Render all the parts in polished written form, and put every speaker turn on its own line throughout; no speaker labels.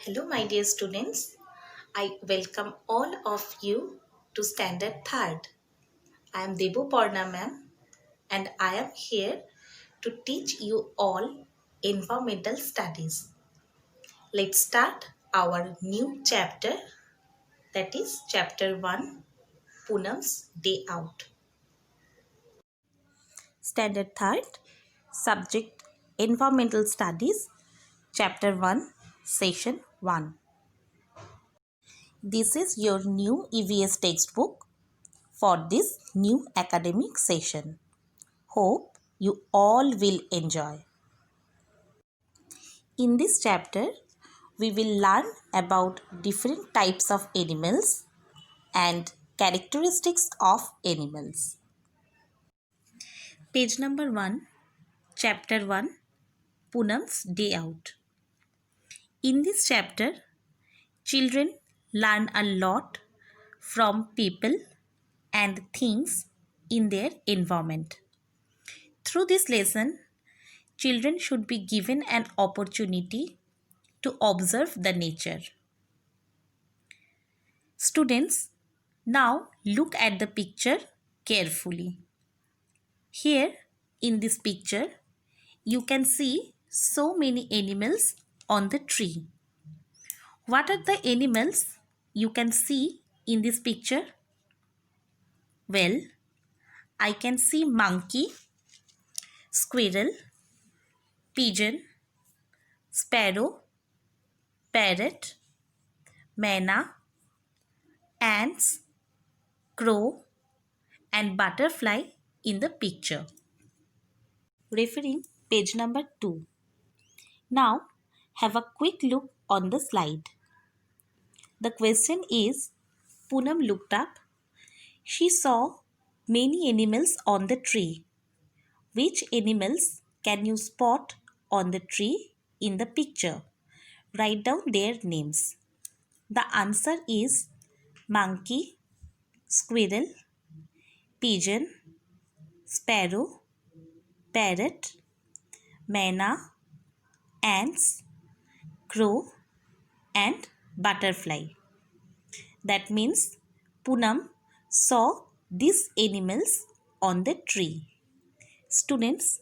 Hello, my dear students. I welcome all of you to Standard Third. I am Debu Porna ma'am, and I am here to teach you all environmental studies. Let's start our new chapter, that is chapter 1, Poonam's Day Out. Standard Third, subject Environmental Studies, chapter 1, session 1. This is your new EVS textbook for this new academic session. Hope you all will enjoy. In this chapter, we will learn about different types of animals and characteristics of animals. Page number 1, chapter 1, Poonam's Day Out. In this chapter, children learn a lot from people and things in their environment. Through this lesson, children should be given an opportunity to observe the nature. Students, now look at the picture carefully. Here in this picture, you can see so many animals on the tree. What are the animals you can see in this picture? Well, I can see monkey, squirrel, pigeon, sparrow, parrot, myna, ants, crow, and butterfly in the picture. Referring page number 2. Now have a quick look on the slide. The question is, Poonam looked up. She saw many animals on the tree. Which animals can you spot on the tree in the picture? Write down their names. The answer is monkey, squirrel, pigeon, sparrow, parrot, myna, ants, crow, and butterfly. That means Poonam saw these animals on the tree. Students,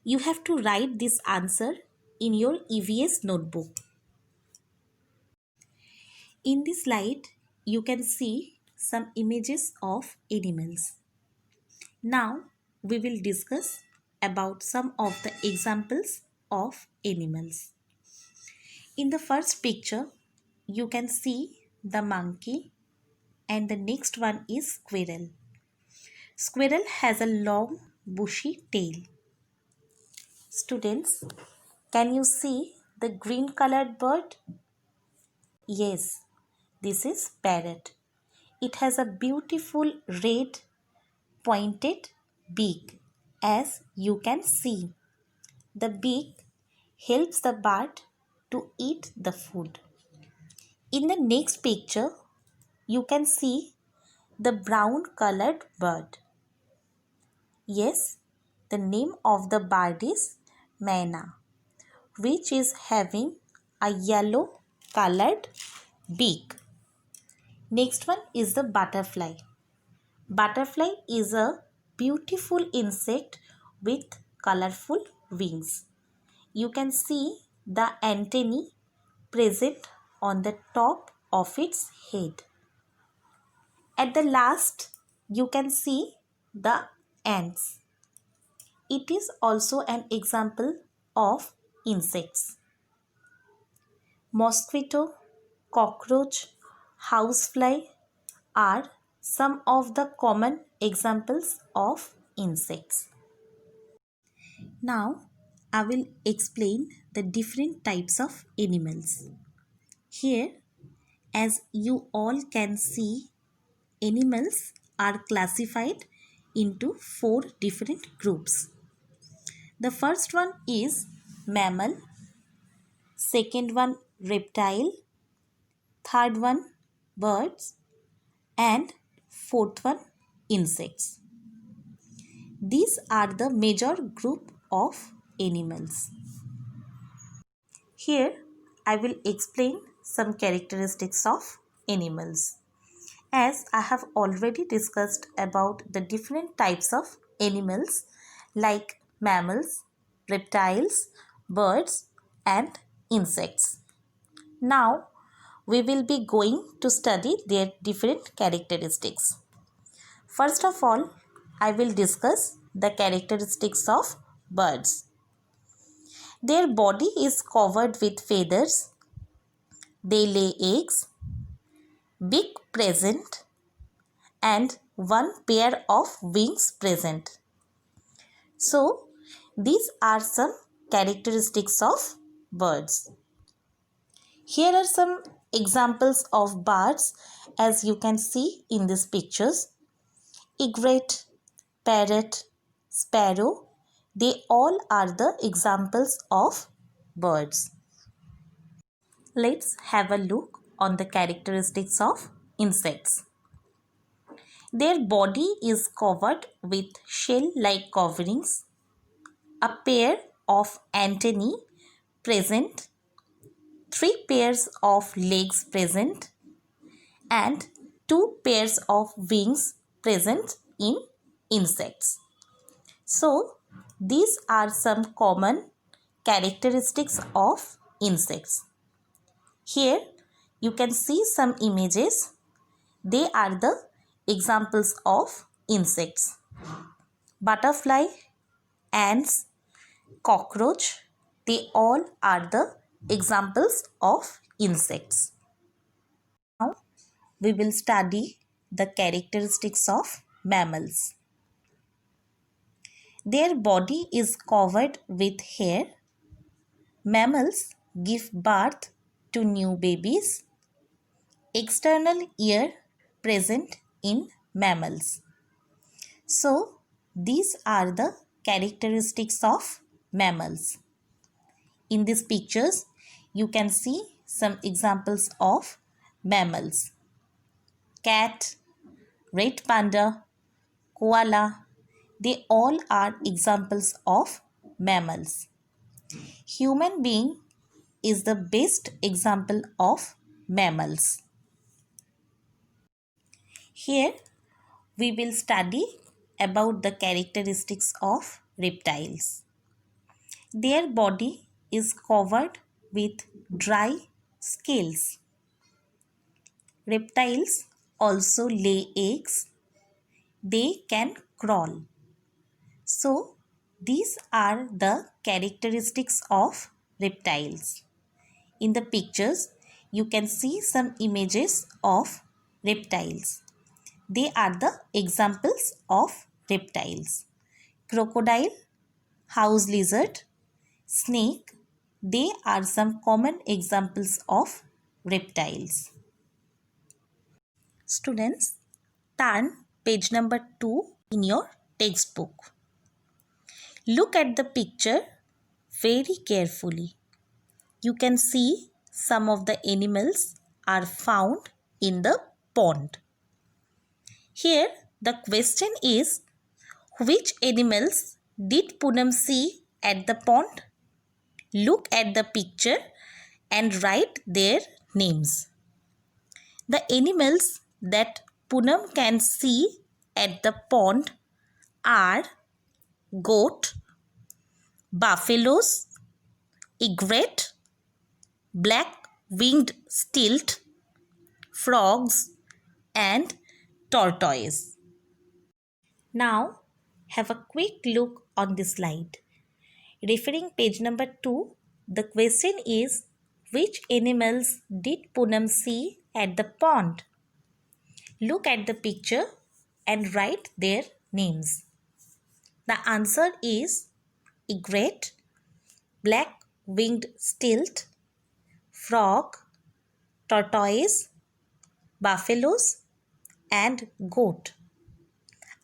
you have to write this answer in your EVS notebook. In this slide, you can see some images of animals. Now, we will discuss about some of the examples of animals. In the first picture, you can see the monkey and the next one is squirrel. Squirrel has a long bushy tail. Students, can you see the green colored bird? Yes, this is parrot. It has a beautiful red pointed beak, as you can see. The beak helps the bird to eat the food. In the next picture, you can see the brown colored bird. Yes, the name of the bird is myna, which is having a yellow colored beak. Next one is the butterfly. Butterfly is a beautiful insect with colorful wings. You can see the antennae present on the top of its head. At the last, you can see the ants. It is also an example of insects. Mosquito, cockroach, housefly are some of the common examples of insects. Now, I will explain the different types of animals. Here, as you all can see, animals are classified into 4 different groups. The first one is mammal, second one reptile, third one birds, and fourth one insects. These are the major group of animals. Here I will explain some characteristics of animals. As I have already discussed about the different types of animals like mammals, reptiles, birds and insects. Now we will be going to study their different characteristics. First of all, I will discuss the characteristics of birds. Their body is covered with feathers. They lay eggs, beak present and one pair of wings present. So, these are some characteristics of birds. Here are some examples of birds as you can see in these pictures. Egret, parrot, sparrow, they all are the examples of birds. Let's have a look on the characteristics of insects. Their body is covered with shell-like coverings, a pair of antennae present, 3 pairs of legs present, and 2 pairs of wings present in insects. So, these are some common characteristics of insects. Here, you can see some images. They are the examples of insects. Butterfly, ants, cockroach, they all are the examples of insects. Now, we will study the characteristics of mammals. Their body is covered with hair. Mammals give birth to new babies. External ear present in mammals. So, these are the characteristics of mammals. In these pictures, you can see some examples of mammals. Cat, red panda, koala, they all are examples of mammals. Human being is the best example of mammals. Here we will study about the characteristics of reptiles. Their body is covered with dry scales. Reptiles also lay eggs. They can crawl. So, these are the characteristics of reptiles. In the pictures, you can see some images of reptiles. They are the examples of reptiles. Crocodile, house lizard, snake, they are some common examples of reptiles. Students, turn page number 2 in your textbook. Look at the picture very carefully. You can see some of the animals are found in the pond. Here the question is, which animals did Poonam see at the pond? Look at the picture and write their names. The animals that Poonam can see at the pond are goat, buffaloes, egret, black-winged stilt, frogs and tortoise. Now have a quick look on this slide. Referring page number 2, the question is, which animals did Poonam see at the pond? Look at the picture and write their names. The answer is egret, black-winged stilt, frog, tortoise, buffaloes and goat.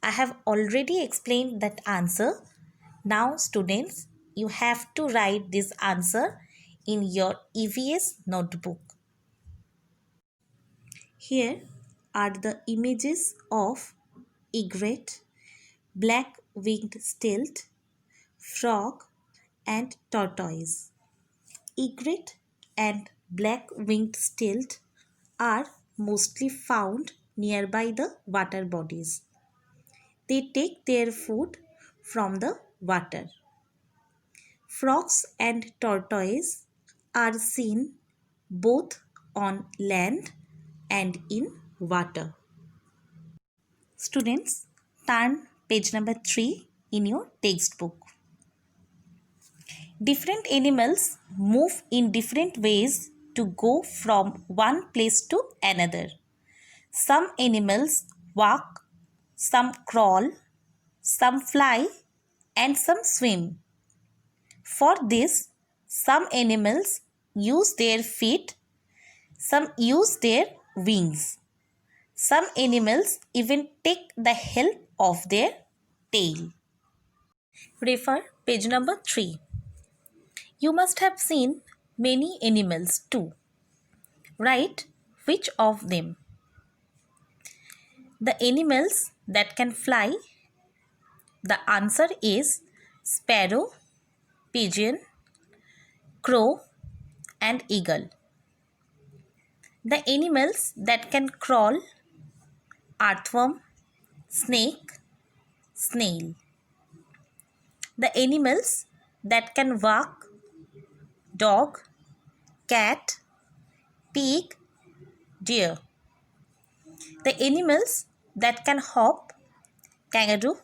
I have already explained that answer. Now students, you have to write this answer in your EVS notebook. Here are the images of egret, black-winged stilt, frog and tortoise. Egret and black-winged stilt are mostly found nearby the water bodies. They take their food from the water. Frogs and tortoises are seen both on land and in water. Students, turn page number 3 in your textbook. Different animals move in different ways to go from one place to another. Some animals walk, some crawl, some fly, and some swim. For this, some animals use their feet, some use their wings. Some animals even take the help of their tail. Refer page number 3. You must have seen many animals too. Write which of them. The animals that can fly, the answer is sparrow, pigeon, crow, and eagle. The animals that can crawl, earthworm, snake, snail. The animals that can walk, dog, cat, pig, deer. The animals that can hop, kangaroo,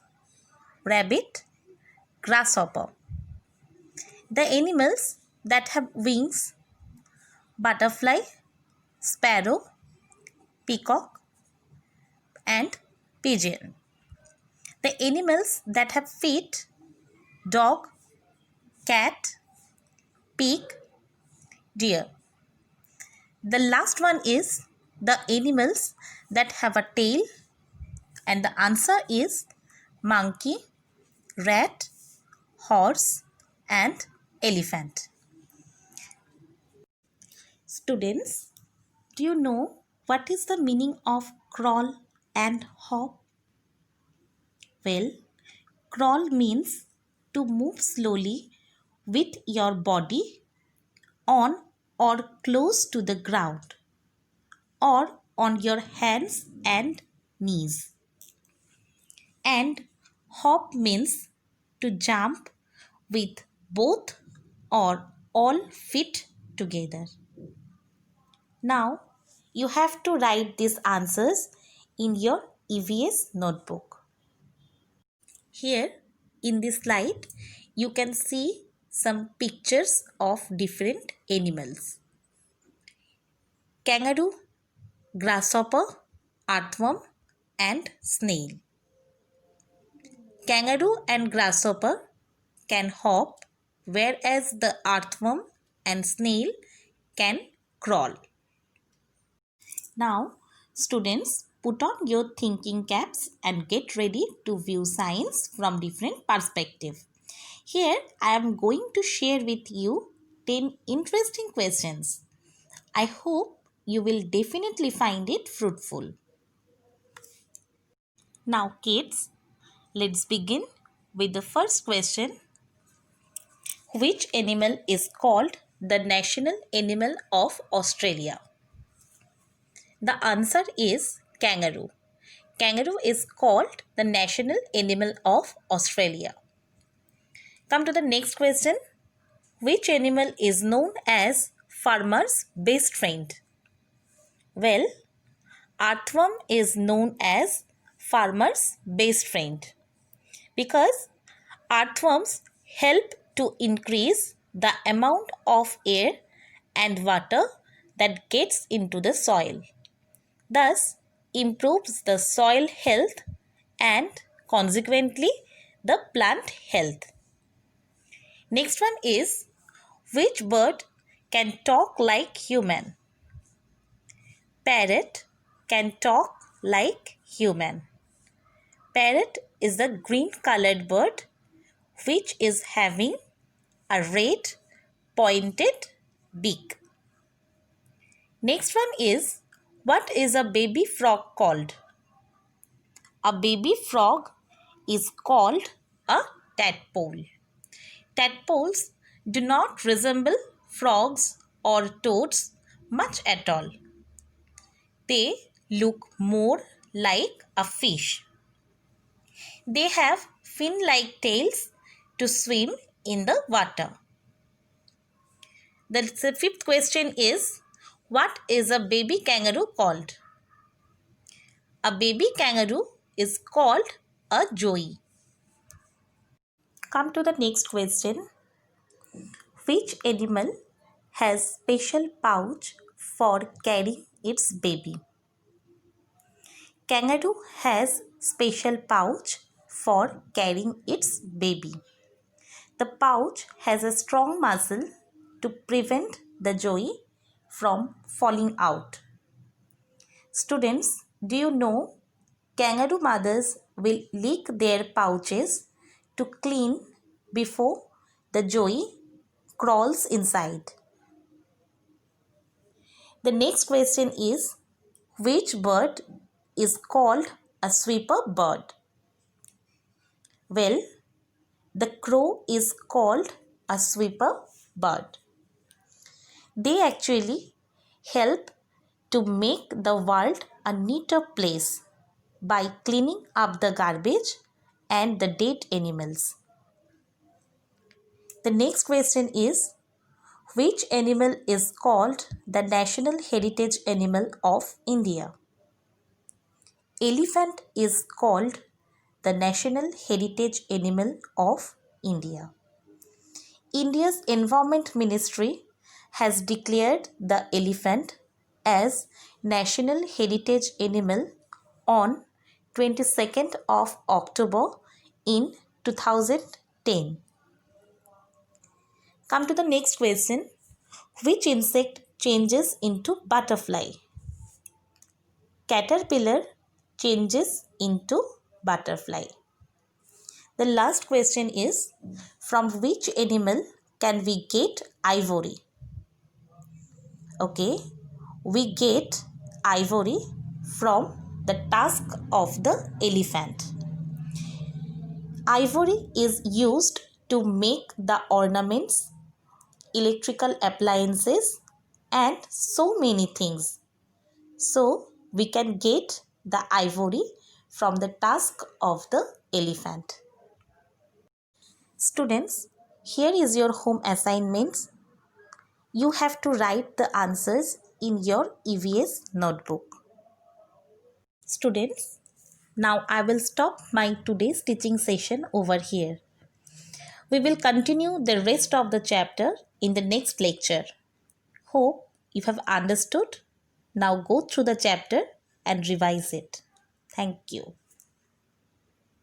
rabbit, grasshopper. The animals that have wings, butterfly, sparrow, peacock, and pigeon. The animals that have feet, dog, cat, pig, deer. The last one is the animals that have a tail, and the answer is monkey, rat, horse, and elephant. Students, do you know what is the meaning of crawl and hop? Well, crawl means to move slowly with your body on or close to the ground or on your hands and knees. And hop means to jump with both or all feet together. Now you have to write these answers in your EVS notebook. Here in this slide you can see some pictures of different animals. Kangaroo, grasshopper, earthworm, and snail. Kangaroo and grasshopper can hop, whereas the earthworm and snail can crawl. Now, students, put on your thinking caps and get ready to view science from different perspectives. Here, I am going to share with you 10 interesting questions. I hope you will definitely find it fruitful. Now, kids, let's begin with the first question. Which animal is called the national animal of Australia? The answer is kangaroo. Kangaroo is called the national animal of Australia. Come to the next question. Which animal is known as farmer's best friend? Well, earthworm is known as farmer's best friend because earthworms help to increase the amount of air and water that gets into the soil. Thus, improves the soil health and consequently the plant health. Next one is, which bird can talk like human? Parrot can talk like human. Parrot is a green colored bird which is having a red pointed beak. Next one is, what is a baby frog called? A baby frog is called a tadpole. Tadpoles do not resemble frogs or toads much at all. They look more like a fish. They have fin-like tails to swim in the water. The fifth question is, what is a baby kangaroo called? A baby kangaroo is called a joey. Come to the next question. Which animal has special pouch for carrying its baby? Kangaroo has special pouch for carrying its baby. The pouch has a strong muscle to prevent the joey from falling out. Students, do you know kangaroo mothers will lick their pouches to clean before the joey crawls inside? The next question is, which bird is called a sweeper bird? Well, the crow is called a sweeper bird. They actually help to make the world a neater place by cleaning up the garbage and the dead animals. The next question is, which animal is called the national heritage animal of India? Elephant is called the national heritage animal of India. India's Environment Ministry has declared the elephant as National Heritage Animal on 22nd of October in 2010. Come to the next question. Which insect changes into butterfly? Caterpillar changes into butterfly. The last question is, from which animal can we get ivory? Okay, we get ivory from the tusk of the elephant. Ivory is used to make the ornaments, electrical appliances, and so many things. So, we can get the ivory from the tusk of the elephant. Students, here is your home assignments. You have to write the answers in your EVS notebook. Students, now I will stop my today's teaching session over here. We will continue the rest of the chapter in the next lecture. Hope you have understood. Now go through the chapter and revise it. Thank you.